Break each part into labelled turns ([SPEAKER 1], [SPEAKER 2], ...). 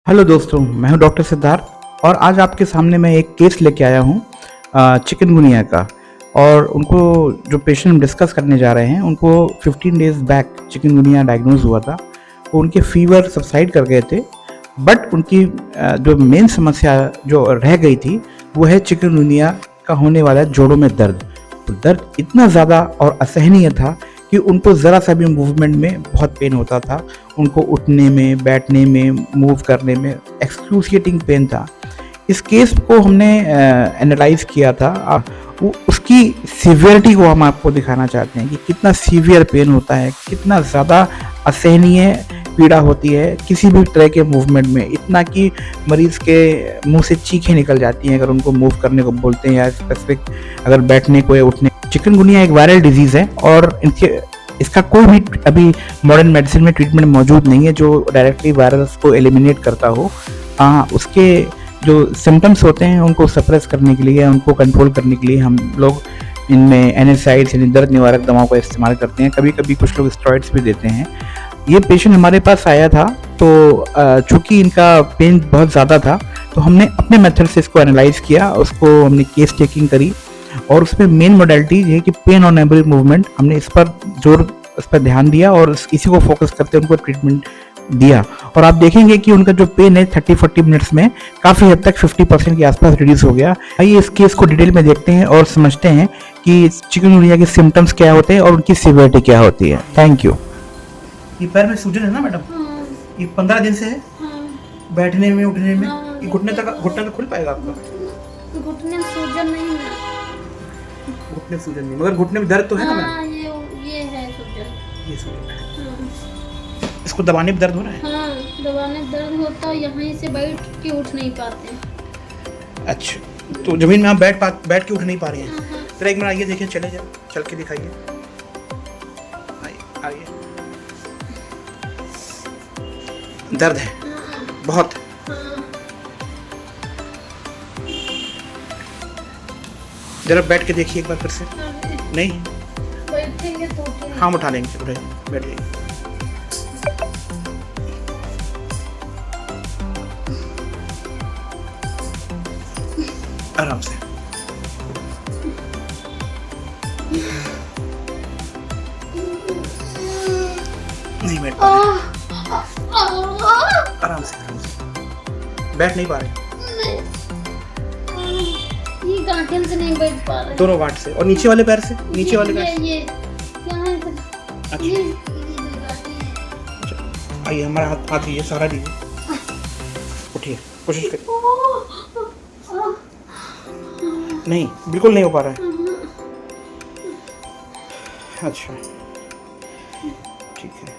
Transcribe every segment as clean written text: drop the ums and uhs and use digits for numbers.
[SPEAKER 1] Hello दोस्तों, मैं हूं डॉक्टर सिद्धार्थ और आज आपके सामने मैं एक केस लेके आया हूं चिकनगुनिया का। और उनको जो पेशेंट हम डिस्कस करने जा रहे हैं उनको 15 डेज बैक चिकनगुनिया डायग्नोज हुआ था। वो उनके फीवर सबसाइड कर गए थे, बट उनकी जो मेन समस्या जो रह गई थी वो है चिकनगुनिया का होने वाला जोड़ों में दर्द। तो दर्द इतना ज़्यादा और असहनीय था कि उनको ज़रा सा भी मूवमेंट में बहुत पेन होता था। उनको उठने में, बैठने में, मूव करने में एक्सक्रूशिएटिंग पेन था। इस केस को हमने एनालाइज किया था। उसकी सीवियरिटी को हम आपको दिखाना चाहते हैं कि कितना सीवियर पेन होता है, कितना ज़्यादा असहनीय पीड़ा होती है किसी भी तरह के मूवमेंट में। इतना कि मरीज़ के मुंह से चीखें निकल जाती हैं अगर उनको मूव करने को बोलते हैं या स्पेसिफिक अगर बैठने को या उठने। चिकनगुनिया एक वायरल डिजीज़ है और इसका कोई भी अभी मॉडर्न मेडिसिन में ट्रीटमेंट मौजूद नहीं है जो डायरेक्टली वायरस को एलिमिनेट करता हो। उसके जो सिम्टम्स होते हैं उनको सप्रेस करने के लिए, उनको कंट्रोल करने के लिए हम लोग इनमें एनेसाइड्स यानी दर्द निवारक दवाओं का इस्तेमाल करते हैं। कभी कभी कुछ लोग स्टेरॉइड्स भी देते हैं। ये पेशेंट हमारे पास आया था तो चूँकि इनका पेन बहुत ज़्यादा था तो हमने अपने मेथड से इसको एनालाइज किया, उसको हमने केस टेकिंग करी और उसमें मेन मोडालिटी ये है कि पेन ऑन एवरी मूवमेंट। हमने इस पर ध्यान दिया और इसी को फोकस करते उनको ट्रीटमेंट दिया। और आप देखेंगे कि उनका जो पेन है 30-40 मिनट्स में काफ़ी हद तक 50% के आसपास रिड्यूस हो गया। आइए इस केस को डिटेल में देखते हैं और समझते हैं कि चिकनगुनिया के सिम्टम्स क्या होते हैं और उनकी सीवियरिटी क्या होती है। Thank you. ये पैर में सूजन है ना मैडम? ये 15 दिन से है? बैठने में, उठने में? ये घुटने तक खुल पाएगा आपका?
[SPEAKER 2] घुटने में सूजन नहीं है।
[SPEAKER 1] घुटने में सूजन नहीं, मगर घुटने में दर्द तो है ना मैडम?
[SPEAKER 2] ये है सूजन।
[SPEAKER 1] ये सूजन है। इसको दबाने में दर्द हो रहा है?
[SPEAKER 2] हाँ, दबाने में दर्द होता है, यहीं से बैठ के उठ नहीं पाते।
[SPEAKER 1] अच्छा, तो जमीन में आप बैठ के उठ नहीं पा रहे हैं? जरा एक मिनट आइए, देखिए, चले जाए, चल के दिखाइए। आइए। दर्द है बहुत? जरा बैठ के देखिए एक बार फिर से। नहीं
[SPEAKER 2] बैठेंगे तो
[SPEAKER 1] हाँ, उठा लेंगे, बैठिए। आराम से। नहीं बैठ पा रहे। आराम से बैठ नहीं पा रहे।
[SPEAKER 2] ये गांठन से नहीं बैठ पा रहे।
[SPEAKER 1] दोनों गांठ से और नीचे वाले पैर से? नीचे वाले पैर से?
[SPEAKER 2] ये यहाँ से।
[SPEAKER 1] अच्छा, आइए हमारा हाथ दीजिए, सहारा दीजिए। उठिए, कोशिश करिए। नहीं, बिल्कुल नहीं हो पा रहा है। अच्छा, ठीक है।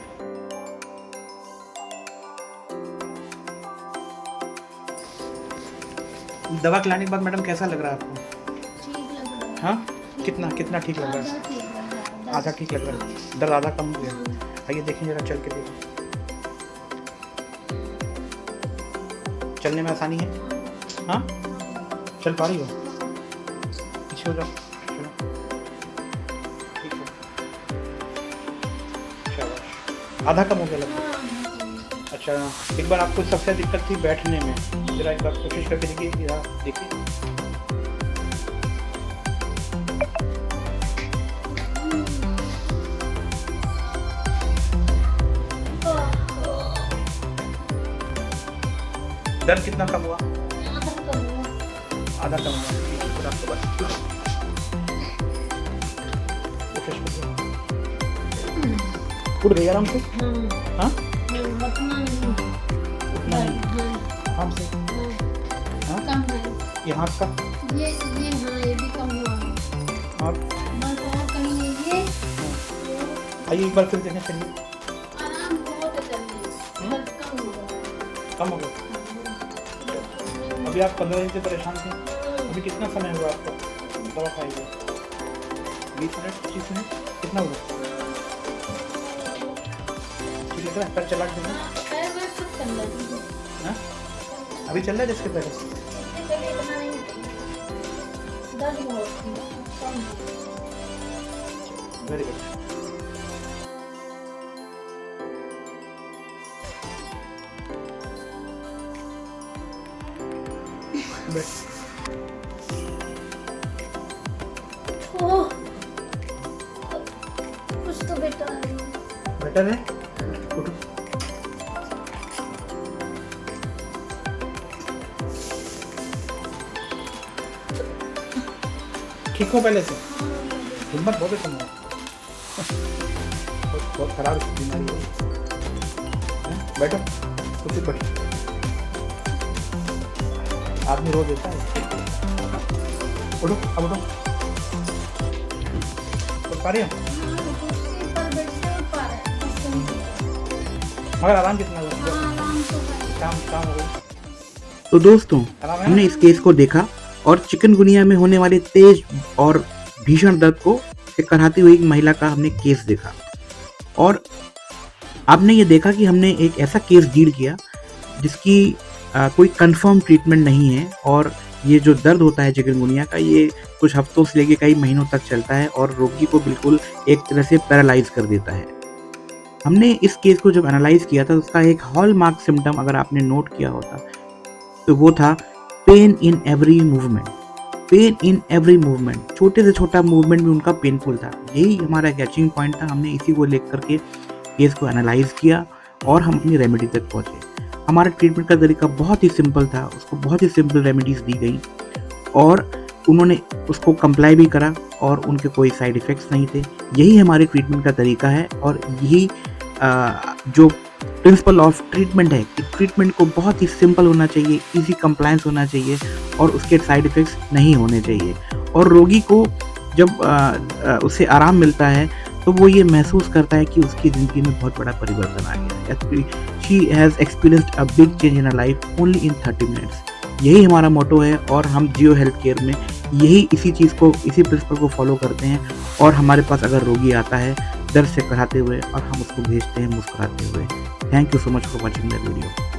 [SPEAKER 1] दवा खिलाने के बाद मैडम कैसा लग रहा है आपको?
[SPEAKER 2] ठीक लग रहा है।
[SPEAKER 1] हाँ, कितना ठीक लग रहा है? आधा ठीक लग रहा है, दर्द आधा कम हो गया। आइए देखें, जरा चल के देखिए। चलने में आसानी है? हाँ, चल पा रही हो? पीछे हो जाओ, चलो, ठीक है, शाबाश, आधा कम हो गया लगता है। अच्छा, एक बार आपको सबसे दिक्कत थी बैठने में, जरा एक बार कोशिश करके देखिए। देखिए, दर्द कितना कम हुआ? आधा कम हुआ। फिर आपको बस कोशिश करिए। उठ गई आराम से? हाँ, उठना नहीं, आराम से। हाँ,
[SPEAKER 2] कम है
[SPEAKER 1] ये हाथ का?
[SPEAKER 2] ये हाँ, ये भी कम हुआ है।
[SPEAKER 1] और
[SPEAKER 2] बस और कहीं नहीं। ये
[SPEAKER 1] आइए एक बार फिर देखें, चलिए।
[SPEAKER 2] आराम बहुत है चलने, दर्द कम हो गया।
[SPEAKER 1] कम हो गया? अभी आप 15 दिन से परेशान थे, अभी कितना समय हुआ आपको दवा खाई हुए? 20 मिनट, 25 मिनट, कितना हुआ? ठीक लग रहा है? पैर चला के देखो।
[SPEAKER 2] पैर में सब चल रहा है।
[SPEAKER 1] हाँ, अभी चल रहा है जिसके पहले?
[SPEAKER 2] इससे पहले इतना नहीं था। दर्द बहुत कम है।
[SPEAKER 1] Very good.
[SPEAKER 2] ओह, कुछ तो बेटर है।
[SPEAKER 1] बेटर है, उठो। ठीक हो पहले से? हिम्मत बहुत है तुम्हारी। बहुत खराब बीमारी है। बैठो, कुछ बैठो। आदमी रो देता है। उठो, अब उठो। उठ पा रही हो?
[SPEAKER 2] कुर्सी पर बेड से उठ पा रहे हैं, बस कहीं से।
[SPEAKER 1] मगर आराम कितना हुआ?
[SPEAKER 2] हाँ, आराम तो है।
[SPEAKER 1] काम काम हो गया।
[SPEAKER 3] तो दोस्तों,
[SPEAKER 1] आराम है
[SPEAKER 3] हमने
[SPEAKER 1] ना?
[SPEAKER 3] इस केस को देखा और चिकनगुनिया में होने वाले तेज और भीषण दर्द को से कराती हुई एक महिला का हमने केस देखा और आपने ये देखा कि हमने एक ऐसा केस डील किया जिसकी कोई कंफर्म ट्रीटमेंट नहीं है और ये जो दर्द होता है चिकनगुनिया का ये कुछ हफ्तों से लेके कई महीनों तक चलता है और रोगी को बिल्कुल एक तरह से पैरालाइज कर देता है। हमने इस केस को जब एनालाइज किया था तो उसका एक हॉलमार्क सिम्टम अगर आपने नोट किया होता तो वो था pain in every movement. Pain in every movement, छोटे से छोटा मूवमेंट भी उनका पेनफुल था। यही हमारा कैचिंग पॉइंट था। हमने इसी को लेकर के केस को एनालाइज किया और हम अपनी रेमेडी तक पहुंचे। हमारा ट्रीटमेंट का तरीका बहुत ही सिंपल था, उसको बहुत ही सिंपल रेमेडीज दी गई और उन्होंने उसको कंप्लाई भी करा और उनके कोई साइड इफ़ेक्ट्स नहीं थे। यही हमारे ट्रीटमेंट का तरीका है और यही जो प्रिंसिपल ऑफ ट्रीटमेंट है कि ट्रीटमेंट को बहुत ही सिंपल होना चाहिए, इजी कंप्लायंस होना चाहिए और उसके साइड इफ़ेक्ट्स नहीं होने चाहिए। और रोगी को जब उसे आराम मिलता है तो वो ये महसूस करता है कि उसकी ज़िंदगी में बहुत बड़ा परिवर्तन आ गया है। She has experienced a big change in a life only in 30 minutes. यही हमारा मोटो है और हम जियो हेल्थ केयर में इसी प्रिंसिपल को फॉलो करते हैं और हमारे पास अगर रोगी आता है दर्द से कराते हुए और हम उसको भेजते हैं मुस्कुराते हुए। Thank you so much for watching the video.